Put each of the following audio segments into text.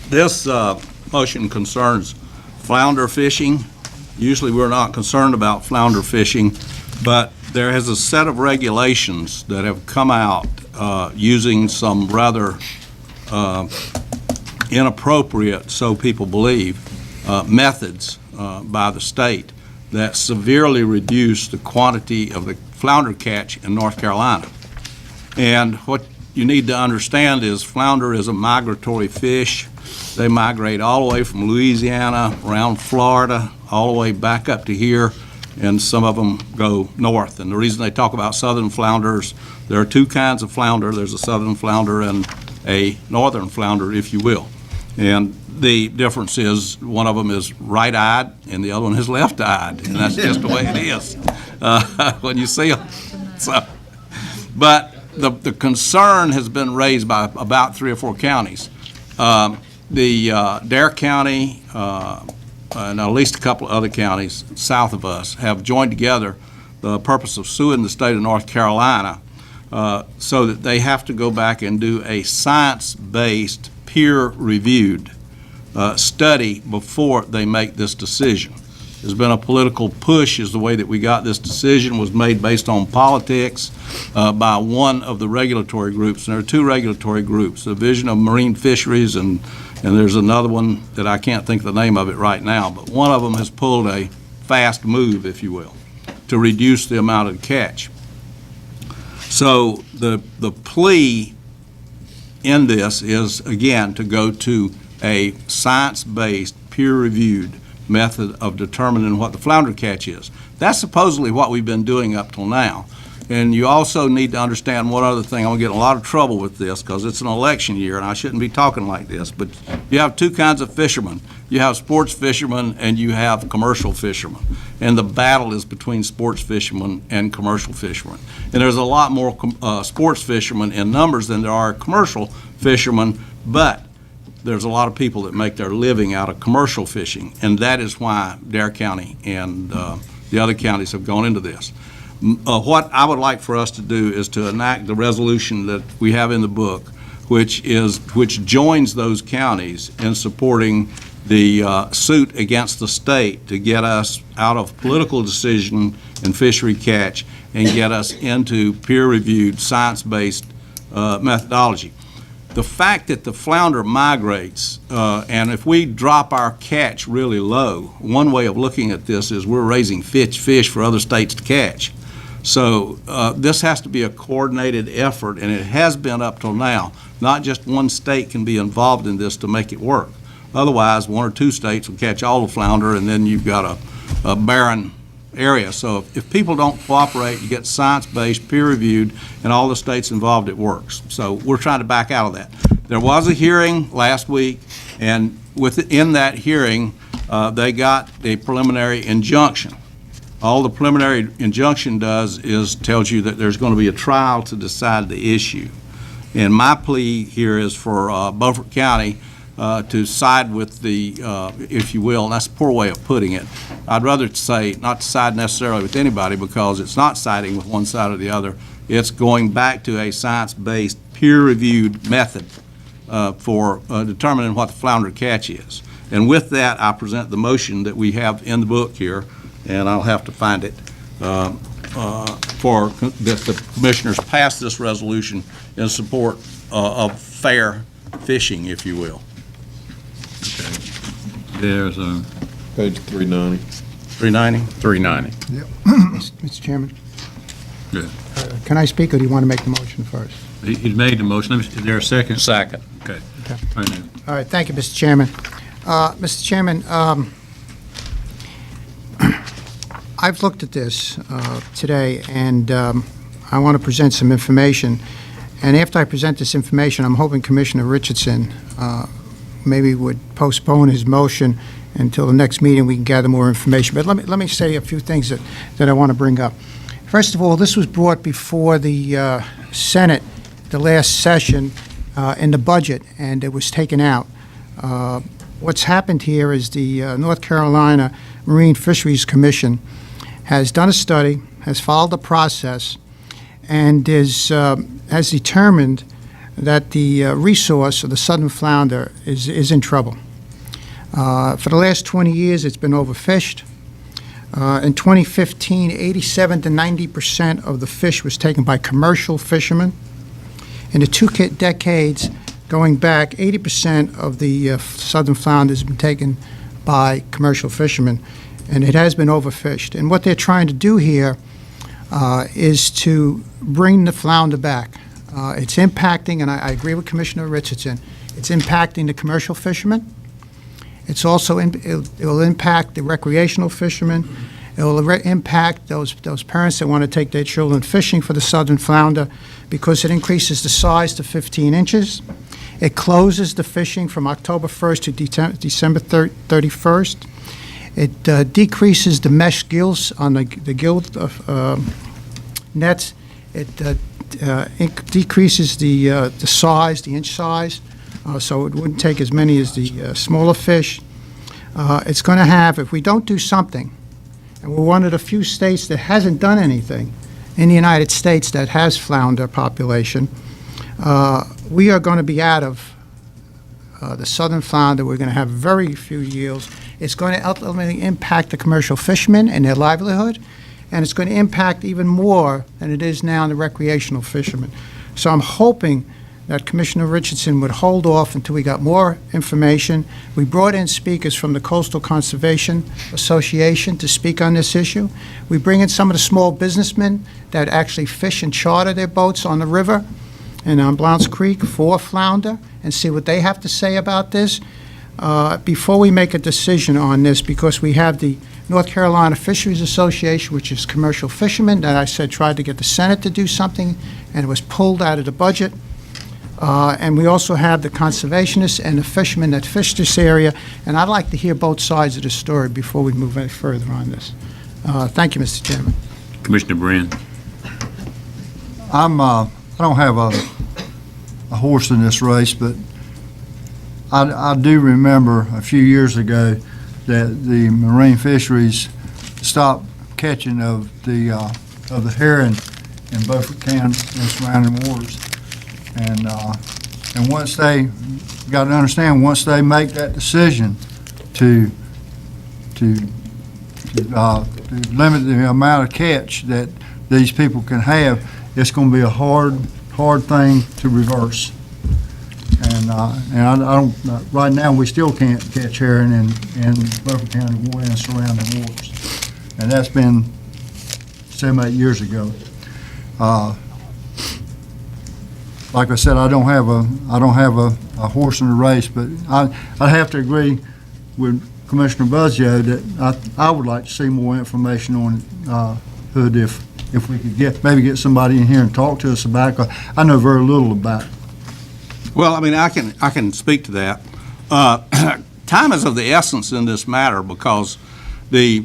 This motion concerns flounder fishing. Usually we're not concerned about flounder fishing, but there is a set of regulations that have come out using some rather inappropriate, so people believe, methods by the state that severely reduce the quantity of the flounder catch in North Carolina. And what you need to understand is flounder is a migratory fish. They migrate all the way from Louisiana, around Florida, all the way back up to here, and some of them go north. And the reason they talk about southern flounders, there are two kinds of flounder. There's a southern flounder and a northern flounder, if you will. And the difference is one of them is right-eyed and the other one is left-eyed, and that's just the way it is when you see them. So, but the concern has been raised by about 3 or 4 counties. Dare County and at least a couple of other counties south of us have joined together the purpose of suing the state of North Carolina so that they have to go back and do a science-based, peer-reviewed study before they make this decision. There's been a political push, is the way that we got this decision was made based on politics by one of the regulatory groups. And there are 2 regulatory groups, the Division of Marine Fisheries and there's another one that I can't think of the name of it right now, but one of them has pulled a fast move, if you will, to reduce the amount of catch. So the plea in this is, again, to go to a science-based, peer-reviewed method of determining what the flounder catch is. That's supposedly what we've been doing up till now. And you also need to understand one other thing. I'm going to get in a lot of trouble with this because it's an election year and I shouldn't be talking like this, but you have 2 kinds of fishermen. You have sports fishermen and you have commercial fishermen. And the battle is between sports fishermen and commercial fishermen. And there's a lot more sports fishermen in numbers than there are commercial fishermen, but there's a lot of people that make their living out of commercial fishing, and that is why Dare County and the other counties have gone into this. What I would like for us to do is to enact the resolution that we have in the book, which joins those counties in supporting the suit against the state to get us out of political decision and fishery catch and get us into peer-reviewed, science-based methodology. The fact that the flounder migrates, and if we drop our catch really low, one way of looking at this is we're raising fish for other states to catch. So this has to be a coordinated effort, and it has been up till now. Not just one state can be involved in this to make it work. Otherwise, 1 or 2 states will catch all the flounder, and then you've got a barren area. So if people don't cooperate, you get science-based, peer-reviewed, and all the states involved, it works. So we're trying to back out of that. There was a hearing last week, and within that hearing, they got a preliminary injunction. All the preliminary injunction does is tells you that there's going to be a trial to decide the issue. And my plea here is for Beaufort County to side with the, if you will, and that's a poor way of putting it. I'd rather say not to side necessarily with anybody because it's not siding with one side or the other. It's going back to a science-based, peer-reviewed method for determining what the flounder catch is. And with that, I present the motion that we have in the book here, and I'll have to find it, for that the commissioners pass this resolution in support of fair fishing, if you will. There's a Page 390. 390? 390. Yep. Mr. Chairman, Good. can I speak, or do you want to make the motion first? He's made the motion. Is there a second? Second. Okay. Okay. All right, now. All right, thank you, Mr. Chairman. Mr. Chairman, I've looked at this today, and I want to present some information. And after I present this information, I'm hoping Commissioner Richardson maybe would postpone his motion until the next meeting. We can gather more information. But let me say a few things that I want to bring up. First of all, this was brought before the Senate the last session in the budget, and it was taken out. What's happened here is the North Carolina Marine Fisheries Commission has done a study, has followed the process, and has determined that the resource of the southern flounder is in trouble. For the last 20 years, it's been overfished. In 2015, 87 to 90% of the fish was taken by commercial fishermen. In the two decades going back, 80% of the southern flounder has been taken by commercial fishermen, and it has been overfished. And what they're trying to do here is to bring the flounder back. It's impacting, and I agree with Commissioner Richardson, it's impacting the commercial fishermen. It's also, it will impact the recreational fishermen. It will impact those parents that want to take their children fishing for the southern flounder because it increases the size to 15 inches. It closes the fishing from October 1st to December 31st. It decreases the mesh gills on the gill nets. It decreases the size, the inch size, so it wouldn't take as many as the smaller fish. It's going to have, if we don't do something, and we're one of the few states that hasn't done anything in the United States that has flounder population, we are going to be out of the southern flounder. We're going to have very few yields. It's going to ultimately impact the commercial fishermen and their livelihood, and it's going to impact even more than it is now the recreational fishermen. So I'm hoping that Commissioner Richardson would hold off until we got more information. We brought in speakers from the Coastal Conservation Association to speak on this issue. We bring in some of the small businessmen that actually fish and charter their boats on the river and on Blount's Creek for flounder and see what they have to say about this before we make a decision on this, because we have the North Carolina Fisheries Association, which is commercial fishermen, that I said tried to get the Senate to do something, and it was pulled out of the budget. And we also have the conservationists and the fishermen that fish this area, and I'd like to hear both sides of the story before we move any further on this. Thank you, Mr. Chairman. Commissioner Brand. I don't have a horse in this race, but I do remember a few years ago that the Marine Fisheries stopped catching of the herring in Beaufort County and surrounding waters. And once they, you got to understand, once they make that decision to limit the amount of catch that these people can have, it's going to be a hard thing to reverse. And I don't, right now, we still can't catch herring in Beaufort County water and surrounding waters. And that's been 7, 8 years ago. Like I said, I don't have a horse in the race, but I'd have to agree with Commissioner Buzzio that I would like to see more information on Hood if we could maybe get somebody in here and talk to us about it, 'cause I know very little about it. Well, I mean, I can speak to that. Time is of the essence in this matter because the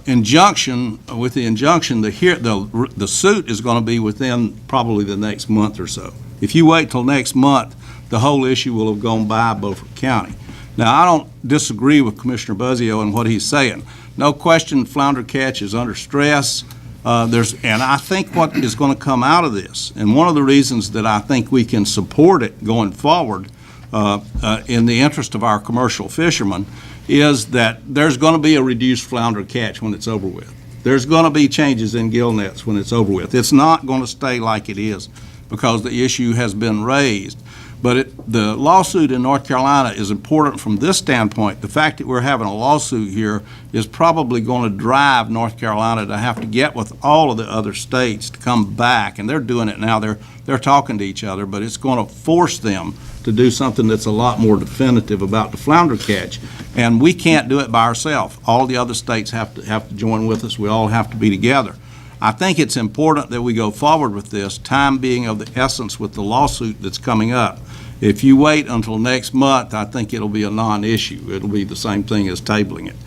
injunction, the suit is going to be within probably the next month or so. If you wait till next month, the whole issue will have gone by Beaufort County. Now, I don't disagree with Commissioner Buzzio and what he's saying. No question, flounder catch is under stress. And I think what is going to come out of this, and one of the reasons that I think we can support it going forward in the interest of our commercial fishermen, is that there's going to be a reduced flounder catch when it's over with. There's going to be changes in gill nets when it's over with. It's not going to stay like it is because the issue has been raised. But the lawsuit in North Carolina is important from this standpoint. The fact that we're having a lawsuit here is probably going to drive North Carolina to have to get with all of the other states to come back, and they're doing it now. They're talking to each other, but it's going to force them to do something that's a lot more definitive about the flounder catch. And we can't do it by ourselves. All the other states have to join with us. We all have to be together. I think it's important that we go forward with this, time being of the essence with the lawsuit that's coming up. If you wait until next month, I think it'll be a non-issue. It'll be the same thing as tabling it.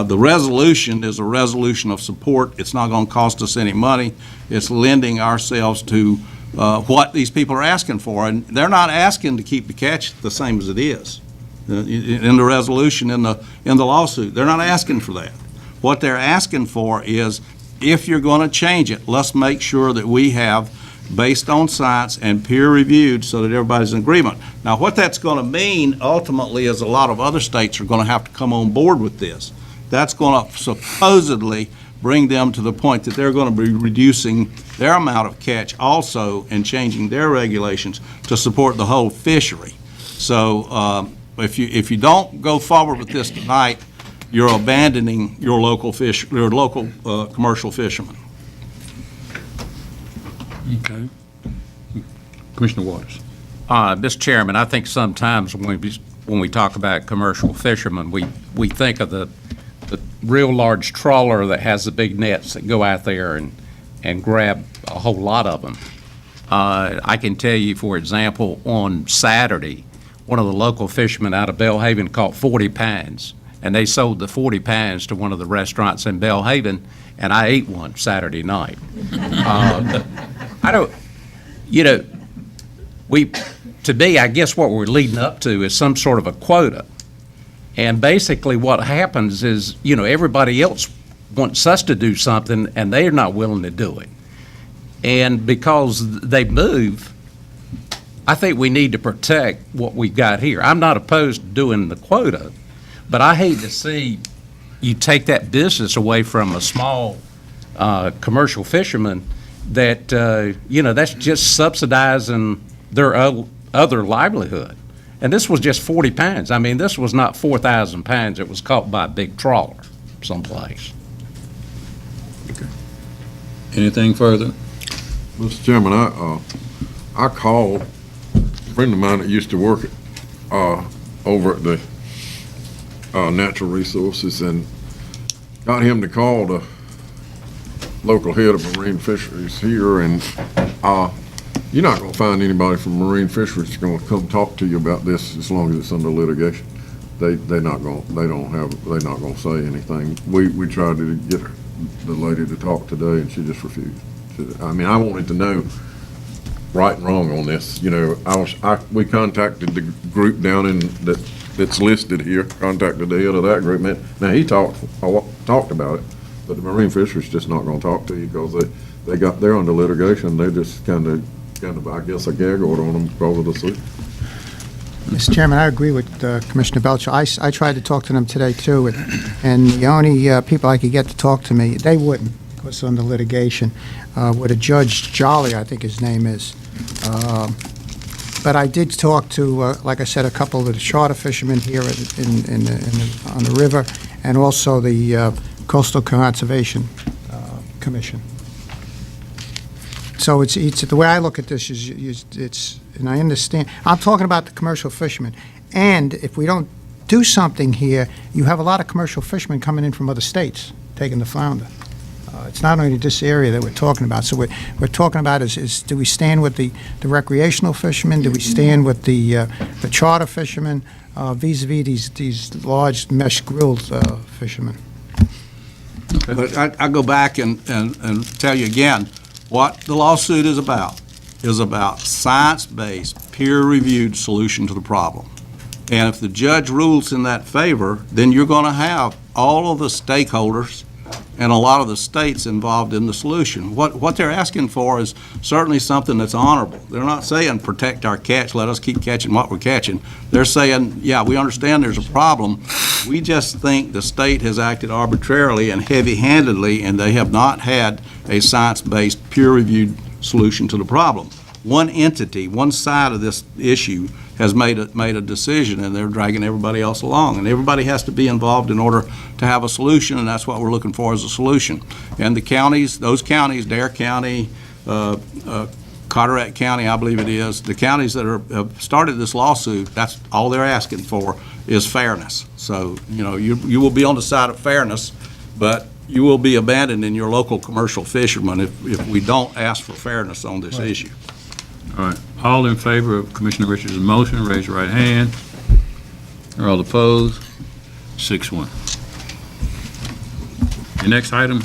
The resolution is a resolution of support. It's not going to cost us any money. It's lending ourselves to what these people are asking for, and they're not asking to keep the catch the same as it is in the resolution in the lawsuit. They're not asking for that. What they're asking for is, if you're going to change it, let's make sure that we have based on science and peer-reviewed so that everybody's in agreement. Now, what that's going to mean ultimately is a lot of other states are going to have to come on board with this. That's going to supposedly bring them to the point that they're going to be reducing their amount of catch also and changing their regulations to support the whole fishery. So if you don't go forward with this tonight, you're abandoning your local commercial fishermen. Okay. Commissioner Waters. Mr. Chairman, I think sometimes when we talk about commercial fishermen, we think of the real large trawler that has the big nets that go out there and grab a whole lot of them. I can tell you, for example, on Saturday, one of the local fishermen out of Belhaven caught 40 pounds, and they sold the 40 pounds to one of the restaurants in Belhaven, and I ate one Saturday night. I don't, to me, I guess what we're leading up to is some sort of a quota. And basically what happens is, everybody else wants us to do something and they're not willing to do it. And because they move, I think we need to protect what we've got here. I'm not opposed to doing the quota, but I hate to see you take that business away from a small commercial fisherman that, that's just subsidizing their other livelihood. And this was just 40 pounds. I mean, this was not 4,000 pounds. It was caught by a big trawler someplace. Anything further? Mr. Chairman, I called a friend of mine that used to work over at the Natural Resources and got him to call the local head of Marine Fisheries here, and you're not going to find anybody from Marine Fisheries that's going to come talk to you about this as long as it's under litigation. They're not going to say anything. We tried to get the lady to talk today, and she just refused. I mean, I wanted to know right and wrong on this. We contacted the group down in that's listed here. Contacted the head of that group. Man, now he talked about it, but the Marine Fisheries just not going to talk to you because they're under litigation. They just kind of, I guess, a gag order on them because of the suit. Mr. Chairman, I agree with Commissioner Belcher. I tried to talk to them today, too, and the only people I could get to talk to me, they wouldn't, because under litigation, with a Judge Jolly, I think his name is. But I did talk to, like I said, a couple of the charter fishermen here on the river, and also the Coastal Conservation Commission. So it's the way I look at this is it's, and I understand, I'm talking about the commercial fishermen. And if we don't do something here, you have a lot of commercial fishermen coming in from other states, taking the flounder. It's not only this area that we're talking about. So we're talking about is do we stand with the recreational fishermen? Do we stand with the charter fishermen vis-a-vis these large mesh grilled fishermen? But I go back and tell you again, what the lawsuit is about science-based, peer-reviewed solution to the problem. And if the judge rules in that favor, then you're going to have all of the stakeholders and a lot of the states involved in the solution. What they're asking for is certainly something that's honorable. They're not saying protect our catch, let us keep catching what we're catching. They're saying, yeah, we understand there's a problem. We just think the state has acted arbitrarily and heavy-handedly, and they have not had a science-based, peer-reviewed solution to the problem. One entity, one side of this issue has made a decision, and they're dragging everybody else along. And everybody has to be involved in order to have a solution, and that's what we're looking for as a solution. And the counties, those counties, Dare County, Carteret County, I believe it is, the counties that have started this lawsuit, that's all they're asking for is fairness. So, you will be on the side of fairness, but you will be abandoning your local commercial fishermen if we don't ask for fairness on this issue. All right. All in favor of Commissioner Richards' motion, raise your right hand. All opposed? 6-1. Your next item